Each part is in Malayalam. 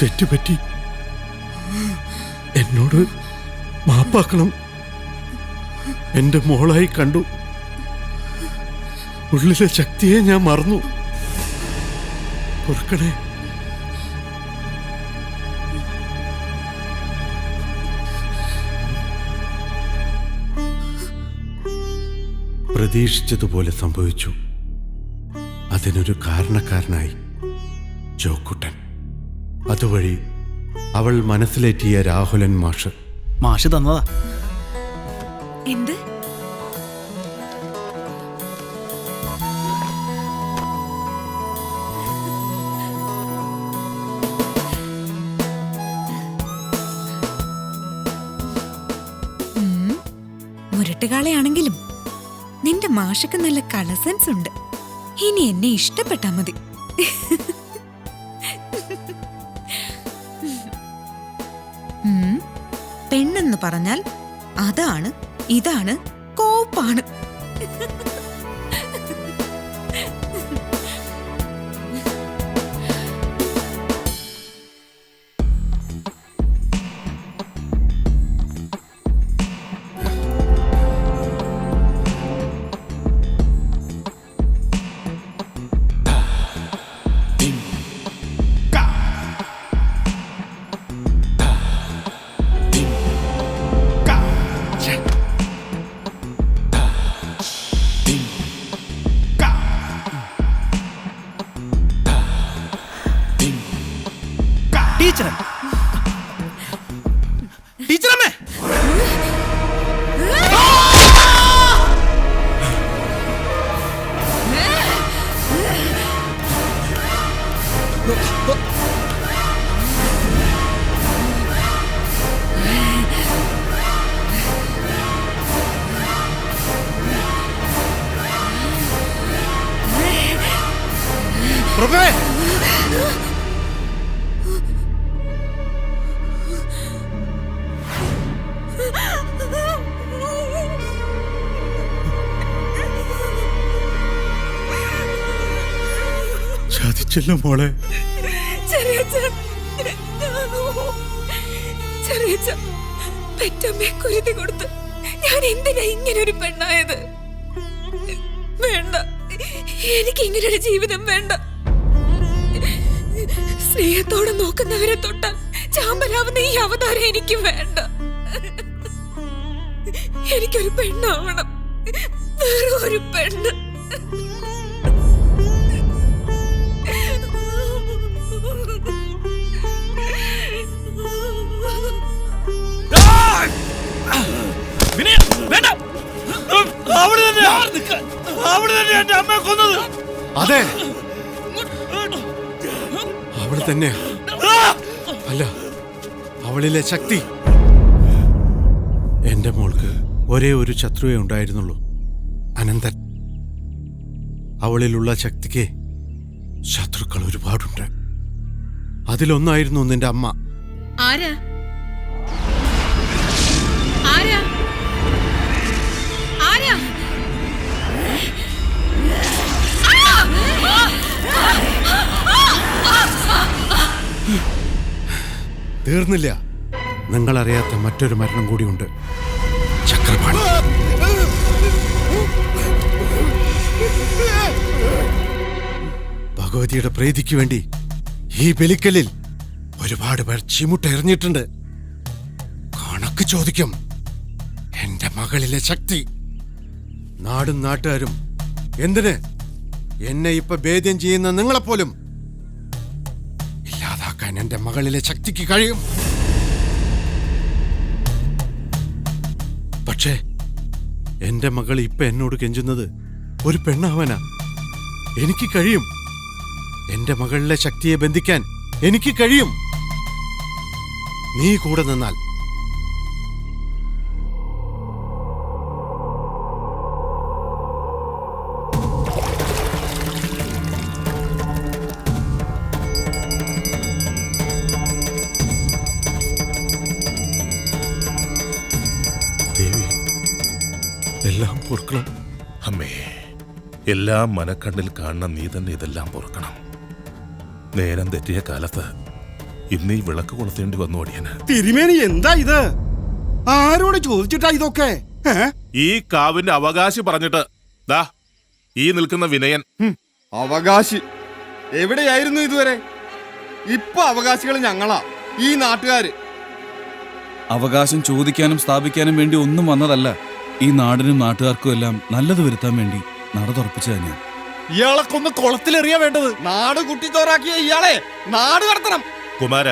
തെറ്റുപറ്റി. എന്നോട് മാപ്പാക്കണം. എന്റെ മോളായി കണ്ടു. ഉള്ളിലെ ശക്തിയെ ഞാൻ മറന്നു. പൊറുക്കണേ. പ്രതീക്ഷിച്ചതുപോലെ സംഭവിച്ചു. അതിനൊരു കാരണക്കാരനായി ജോക്കുട്ടൻ. അതുവഴി അവൾ മനസ്സിലേറ്റിയ രാഹുലൻ മാഷ് തന്നതാ. എന്ത്? മുരട്ടുകാളയാണെങ്കിലും നിന്റെ മാഷക്ക് നല്ല കളർ സെൻസ് ഉണ്ട്. ഇനി എന്നെ ഇഷ്ടപ്പെട്ടാ മതി. പെണ്ണെന്ന് പറഞ്ഞാൽ അതാണ് ഇതാണ് കോപ്പാണ്. ടീച്ചറമ്മേ, പ്രഭേ, ചതിച്ചല്ലോ മോളെ. പെറ്റമ്മയെ കുരുതി കൊടുത്ത് ഞാൻ എന്തിനാ ഇങ്ങനൊരു പെണ്ണായത്? വേണ്ട, എനിക്ക് ഇങ്ങനൊരു ജീവിതം വേണ്ട. സ്നേഹത്തോടെ നോക്കുന്നവരെ തൊട്ടാൽ ചാമ്പലാവുന്ന ഈ അവതാരം എനിക്ക് വേണ്ട. എനിക്കൊരു പെണ്ണാവണം, വേറെ ഒരു പെണ്ണ്. അതെ, അവള് തന്നെയാ. അല്ല, അവളിലെ ശക്തി. എന്റെ മോൾക്ക് ഒരേ ഒരു ശത്രുവേ ഉണ്ടായിരുന്നുള്ളൂ, അനന്തൻ. അവളിലുള്ള ശക്തിക്ക് ശത്രുക്കൾ ഒരുപാടുണ്ട്. അതിലൊന്നായിരുന്നു നിന്റെ അമ്മ. ആരാ? ആരാ? ആരാ? തീർന്നില്ല. നിങ്ങളറിയാത്ത മറ്റൊരു മരണം കൂടിയുണ്ട്. ചക്രപാണി. ഭഗവതിയുടെ പ്രീതിക്ക് വേണ്ടി ഈ ബലിക്കലിൽ ഒരുപാട് പേർ ചിമുട്ട എറിഞ്ഞിട്ടുണ്ട്. കണക്ക് ചോദിക്കും. എന്റെ മകളിലെ ശക്തി. നാടും നാട്ടുകാരും എന്തിന് എന്നെ ഇപ്പൊ ഭേദ്യം ചെയ്യുന്ന നിങ്ങളെപ്പോലും ഇല്ലാതാക്കാൻ എന്റെ മകളിലെ ശക്തിക്ക് കഴിയും. പക്ഷേ എന്റെ മകൾ ഇപ്പൊ എന്നോട് കെഞ്ചുന്നത് ഒരു പെണ്ണാവാനാ. എനിക്ക് കഴിയും. എന്റെ മകളിലെ ശക്തിയെ ബന്ധിക്കാൻ എനിക്ക് കഴിയും. നീ കൂടെ നിന്നാൽ. ദേവി, എല്ലാം പൊറുക്കണം. അമ്മേ, എല്ലാം മനക്കണ്ണിൽ കാണുന്ന നീ തന്നെ ഇതെല്ലാം പൊറുക്കണം. നേരം തെറ്റിയ കാലത്ത് ഇന്നീ വിളക്ക് കൊളുത്തേണ്ടി വന്നു അടിയന്. തിരുമേനി എന്താ ഇത്? ആരോട് ചോദിച്ചിട്ടാ ഇതൊക്കെ? ഈ കാവിന്റെ അവകാശി പറഞ്ഞിട്ട് ദാ ഈ നിൽക്കുന്ന വിനയൻ. അവകാശി എവിടെയായിരുന്നു ഇതുവരെ? ഇപ്പൊ അവകാശികൾ ഞങ്ങളാ, ഈ നാട്ടുകാര്. അവകാശം ചോദിക്കാനും സ്ഥാപിക്കാനും വേണ്ടി ഒന്നും വന്നതല്ല. ഈ നാടിനും നാട്ടുകാർക്കും എല്ലാം നല്ലത് വരുത്താൻ വേണ്ടി നട തുറപ്പിച്ചതാ ഞാൻ. ഇയാളെ കൊന്ന് കുളത്തിലെറിയാ വേണ്ടത്. നാട് കുട്ടിത്തോറാക്കിയ ഇയാളെ നാട് കടത്തണം. കുമാര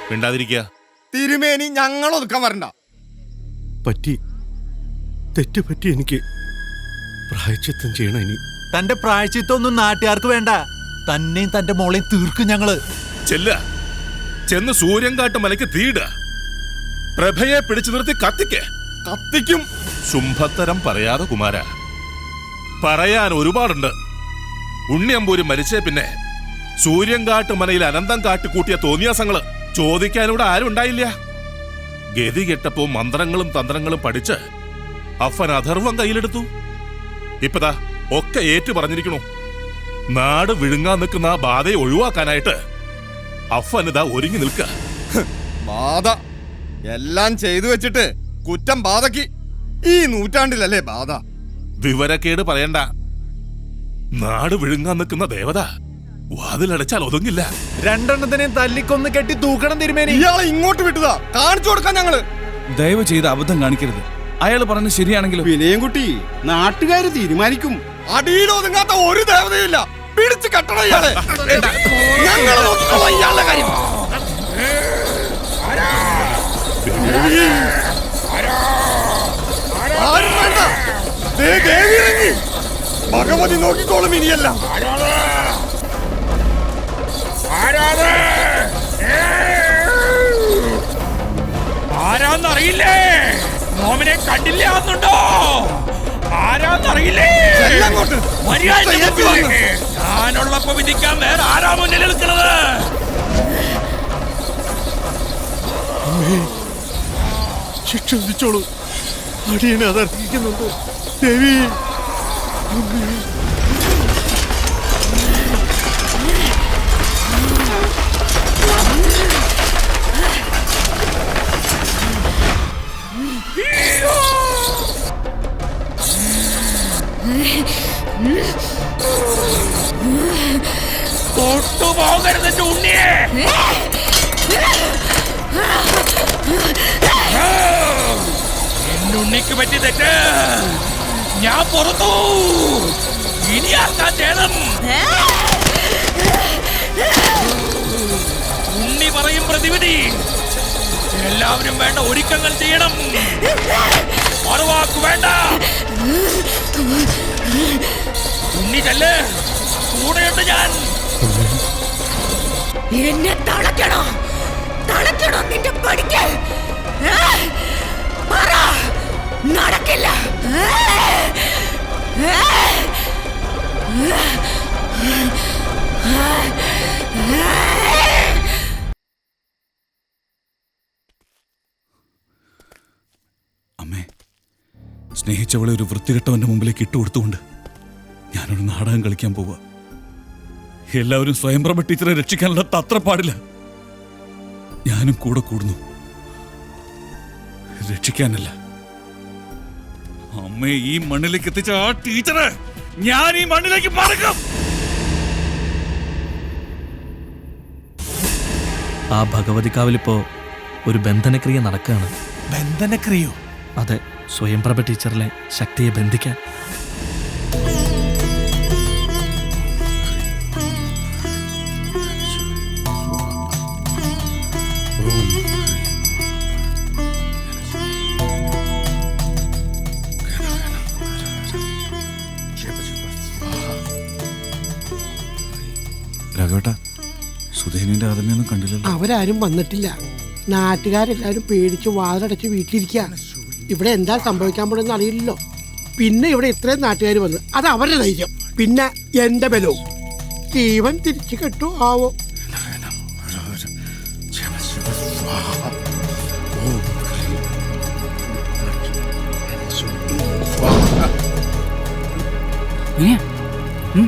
മിണ്ടാതിരിക്കുക. തിരുമേനി ഞങ്ങൾ ഒതുക്കാൻ വരണ്ട. തെറ്റ് പറ്റി. എനിക്ക് പ്രായച്ചിത്തം ചെയ്യണം ഇനി. തന്റെ പ്രായച്ചിത്തൊന്നും നാട്ടുകാർക്ക് വേണ്ട. തന്നെയും തന്റെ മോളെയും തീർക്കും ഞങ്ങള്. ചെന്ന് സൂര്യൻകാട്ട് മലയ്ക്ക് തീട. പ്രഭയെ പിടിച്ചു നിർത്തി കത്തിക്കും. ശുംഭത്തരം പറയാതെ കുമാര. പറയാൻ ഒരുപാടുണ്ട്. ഉണ്ണിയമ്പൂര് മരിച്ചേ പിന്നെ സൂര്യൻകാട്ട് മനയിൽ അനന്തം കാട്ടിക്കൂട്ടിയ തോന്നിയാസങ്ങള് ചോദിക്കാനിവിടെ ആരും ഉണ്ടായില്ല. ഗതി കെട്ടപ്പോ മന്ത്രങ്ങളും തന്ത്രങ്ങളും പഠിച്ച് അഫൻ അഥർവം കയ്യിലെടുത്തു. ഇപ്പതാ ഒക്കെ ഏറ്റു പറഞ്ഞിരിക്കണു. നാട് വിഴുങ്ങാൻ നിൽക്കുന്ന ആ ബാധയെ ഒഴിവാക്കാനായിട്ട് അഫനിതാ ഒരുങ്ങി നിൽക്ക. ബാധ എല്ലാം ചെയ്തു വെച്ചിട്ട് കുറ്റം ബാധയ്ക്ക്. ഈ നൂറ്റാണ്ടിലല്ലേ ബാധ? വിവരക്കേട് പറയണ്ട. നാട് വിഴുങ്ങാൻ നിൽക്കുന്ന ദേവത വാതിലടച്ചാൽ ഒതുങ്ങില്ല. രണ്ടെണ്ണത്തിനെയും തല്ലിക്കൊന്ന് കെട്ടി തൂക്കണം തിരുമേനി. ഇയാളെ ഇങ്ങോട്ട് വിട്ടതാ, കാണിച്ചു കൊടുക്കാൻ ഞങ്ങള്. ദയവ് ചെയ്ത് അബദ്ധം കാണിക്കരുത്. അയാൾ പറഞ്ഞത് ശരിയാണെങ്കിലും വിനയൻകുട്ടി, നാട്ടുകാര് തീരുമാനിക്കും. അടിയിലൊതുങ്ങാത്ത ഒരു ദേവതയില്ല. പിടിച്ച് കെട്ടണം ഇയാളെ. ഞങ്ങൾ നോക്കിക്കോളാം ഇയാളുടെ കാര്യം. ആരും വേണ്ട. ദേ ദേവി ഇറങ്ങി. ഭഗവതി നോക്കിക്കോളും ഇനിയല്ല. ആരാന്നറിയില്ലേ? നോമിനെ കണ്ടില്ലാന്നുണ്ടോ? ആരാന്നറിയില്ലേ? ഞാനുള്ളപ്പോ വിധിക്കാൻ വേറെ ആരാ മുന്നിൽ നിൽക്കുന്നത്? ശിക്ഷ വിധിച്ചോളൂ. അടിയനെ അതർഹിക്കുന്നുണ്ട് ദേവി. തൊട്ടുപോകരുത് ഉണ്ണിയെ. എന്നുണ്ണിക്ക് പറ്റി തെറ്റ് ഞാൻ പുറത്തു. ഇനി ആക്കാൻ ചേതം. ഉണ്ണി പറയും പ്രതിവിധി. എല്ലാവരും വേണ്ട ഒരുക്കങ്ങൾ ചെയ്യണം. മറുവാക്ക് വേണ്ട. ഉണ്ണി ചെല്ല്, കൂടെയുണ്ട് ഞാൻ. എന്നെ തളയ്ക്കണോ നിന്റെ പഠിക്ക്? പറ, നടക്കില്ല. അമ്മേ, സ്നേഹിച്ചവളെ ഒരു വൃത്തികെട്ടവന്റെ മുമ്പിലേക്ക് ഇട്ടുകൊടുത്തുകൊണ്ട് ഞാനൊരു നാടകം കളിക്കാൻ പോവുക. എല്ലാവരും സ്വയംപ്രഭ ടീച്ചറെ രക്ഷിക്കാനുള്ള തത്രപ്പാടില്ല. ഞാനും കൂടെ കൂടുന്നു, രക്ഷിക്കാനല്ല. അമ്മയെ ഈ മണ്ണിലേക്ക് എത്തിച്ച ആ ടീച്ചറെ ഞാൻ ഈ മണ്ണിലേക്ക് പറക്കും. ആ ഭഗവതിക്കാവിലിപ്പോ ഒരു ബന്ധനക്രിയ നടക്കുകയാണ്. ബന്ധനക്രിയോ? അതെ, സ്വയംപ്രഭ ടീച്ചറിലെ ശക്തിയെ ബന്ധിക്കാൻ. രാഘവേട്ട, സുധേനിന്റെ ആദമയൊന്നും കണ്ടില്ലല്ലോ. അവരാരും വന്നിട്ടില്ല. നാട്ടുകാരെല്ലാവരും പേടിച്ച് വാതിലടച്ച് വീട്ടിലിരിക്കുക. ഇവിടെ എന്താ സംഭവിക്കാൻ പോണെന്ന് അറിയില്ലല്ലോ. പിന്നെ ഇവിടെ ഇത്രയും നാട്ടുകാർ വന്ന്, അത് അവരുടെ ധൈര്യം. പിന്നെ എന്റെ ബലവും. ജീവൻ തിരിച്ചു കെട്ടു ആവോ? ഉം.